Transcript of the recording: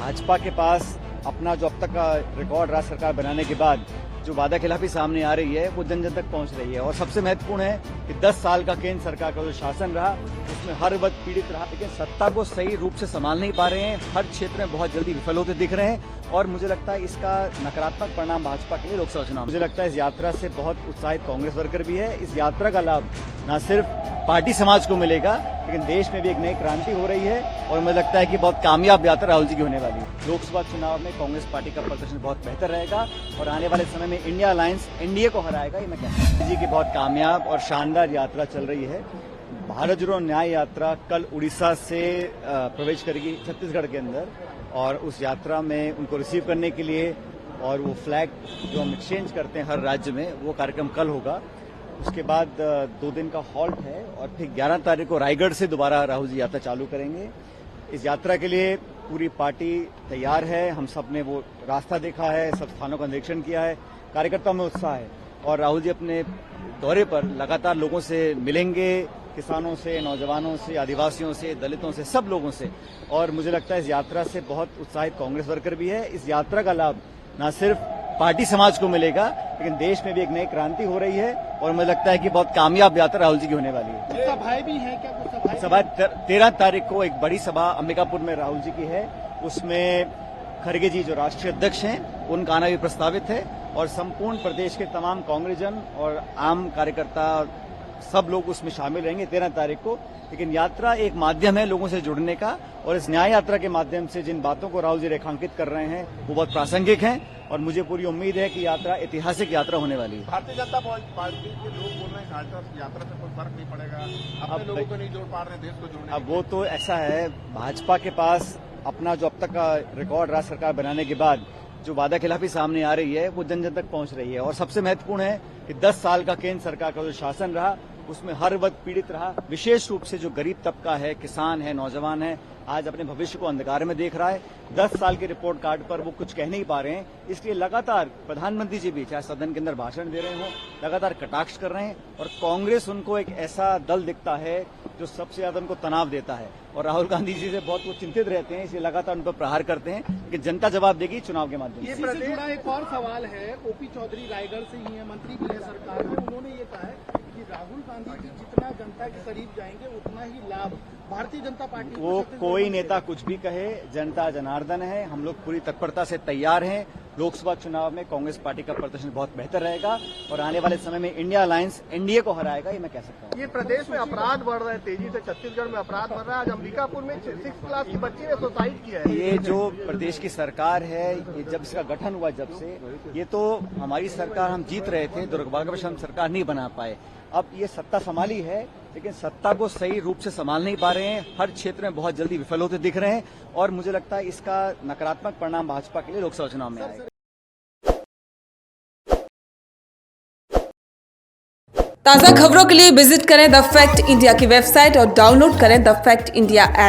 भाजपा के पास अपना जो अब तक का रिकॉर्ड राज्य सरकार बनाने के बाद जो वादा खिलाफी सामने आ रही है वो जन जन तक पहुंच रही है। और सबसे महत्वपूर्ण है कि 10 साल का केंद्र सरकार का जो शासन रहा उसमें हर वर्ग पीड़ित रहा, लेकिन सत्ता को सही रूप से संभाल नहीं पा रहे हैं, हर क्षेत्र में बहुत जल्दी विफल होते दिख रहे हैं। और मुझे लगता है इसका नकारात्मक परिणाम भाजपा के लिए लोकसभा चुनाव। मुझे लगता है इस यात्रा से बहुत उत्साहित कांग्रेस वर्कर भी है। इस यात्रा का लाभ न सिर्फ पार्टी समाज को मिलेगा, लेकिन देश में भी एक नई क्रांति हो रही है और मुझे लगता है कि बहुत कामयाब यात्रा राहुल जी की होने वाली है। लोकसभा चुनाव में कांग्रेस पार्टी का प्रदर्शन बहुत बेहतर रहेगा और आने वाले समय में इंडिया अलायंस एनडीए को हराएगा, ये मैं कहता हूं। जी की बहुत कामयाब और शानदार यात्रा चल रही है। भारत जोड़ो न्याय यात्रा कल उड़ीसा से प्रवेश करेगी छत्तीसगढ़ के अंदर और उस यात्रा में उनको रिसीव करने के लिए और वो फ्लैग जो हम एक्सचेंज करते हैं हर राज्य में, वो कार्यक्रम कल होगा। उसके बाद 2 दिन का हॉल्ट है और फिर 11 तारीख को रायगढ़ से दोबारा राहुल जी यात्रा चालू करेंगे। इस यात्रा के लिए पूरी पार्टी तैयार है। हम सब ने वो रास्ता देखा है, सब स्थानों का निरीक्षण किया है, कार्यकर्ताओं में उत्साह है और राहुल जी अपने दौरे पर लगातार लोगों से मिलेंगे, किसानों से, नौजवानों से, आदिवासियों से, दलितों से, सब लोगों से। और मुझे लगता है इस यात्रा से बहुत उत्साहित कांग्रेस वर्कर भी है। इस यात्रा का लाभ न सिर्फ पार्टी समाज को मिलेगा, लेकिन देश में भी एक नई क्रांति हो रही है और मुझे लगता है कि बहुत कामयाब यात्रा राहुल जी की होने वाली है। सभाएं भी हैं क्या? कुछ सभा 13 तारीख को एक बड़ी सभा अंबिकापुर में राहुल जी की है। उसमें खड़गे जी जो राष्ट्रीय अध्यक्ष हैं उनका आना भी प्रस्तावित है और संपूर्ण प्रदेश के तमाम कांग्रेसजन और आम कार्यकर्ता सब लोग उसमें शामिल रहेंगे 13 तारीख को। लेकिन यात्रा एक माध्यम है लोगों से जुड़ने का और इस न्याय यात्रा के माध्यम से जिन बातों को राहुल जी रेखांकित कर रहे हैं वो बहुत प्रासंगिक हैं और मुझे पूरी उम्मीद है कि यात्रा ऐतिहासिक यात्रा होने वाली है। भारतीय जनता पार्टी के लोग बोल रहे हैं यात्रा से कोई फर्क नहीं पड़ेगा, अपने लोगों को नहीं जोड़ पा रहे, देश को जोड़ने। अब वो तो ऐसा है, भाजपा के पास अपना जो अब तक का रिकॉर्ड राज्य सरकार बनाने के बाद जो वादा खिलाफी सामने आ रही है वो जन जन तक पहुंच रही है। और सबसे महत्वपूर्ण है कि 10 साल का केंद्र सरकार का जो शासन रहा उसमें हर वर्ग पीड़ित रहा, विशेष रूप से जो गरीब तबका है, किसान है, नौजवान है, आज अपने भविष्य को अंधकार में देख रहा है। 10 साल के रिपोर्ट कार्ड पर वो कुछ कह नहीं पा रहे हैं, इसलिए लगातार प्रधानमंत्री जी भी चाहे सदन के अंदर भाषण दे रहे हों, लगातार कटाक्ष कर रहे हैं और कांग्रेस उनको एक ऐसा दल दिखता है जो सबसे ज्यादा उनको तनाव देता है और राहुल गांधी जी से बहुत वो चिंतित रहते हैं, इसलिए लगातार उन पर प्रहार करते हैं कि जनता जवाब देगी चुनाव के माध्यम से। इससे जुड़ा एक और सवाल है, ओपी चौधरी रायगढ़ से ही है, मंत्री भी है सरकार में, उन्होंने ये कहा है कि राहुल गांधी जी जितना जनता के करीब जाएंगे उतना ही लाभ भारतीय जनता पार्टी वो कोई नेता कुछ भी कहे, जनता जनार्दन है। हम लोग पूरी तत्परता से तैयार हैं। लोकसभा चुनाव में कांग्रेस पार्टी का प्रदर्शन बहुत बेहतर रहेगा और आने वाले समय में इंडिया अलायंस एनडीए को हराएगा, ये मैं कह सकता हूँ। ये प्रदेश में अपराध बढ़ रहे हैं तेजी से, छत्तीसगढ़ में अपराध बढ़ रहा है। आज अंबिकापुर में 6 क्लास की बच्ची ने सुसाइड किया है। ये जो प्रदेश की सरकार है, ये जब इसका गठन हुआ जब से, ये तो हमारी सरकार, हम जीत रहे थे, दुर्भाग्यवश हम सरकार नहीं बना पाए। अब ये सत्ता संभाली है, लेकिन सत्ता को सही रूप से संभाल नहीं पा रहे हैं, हर क्षेत्र में बहुत जल्दी विफल होते दिख रहे हैं और मुझे लगता है इसका नकारात्मक परिणाम भाजपा के लिए लोकसभा चुनाव में आएगा। ताज़ा खबरों के लिए विजिट करें द फैक्ट इंडिया की वेबसाइट और डाउनलोड करें द फैक्ट इंडिया ऐप।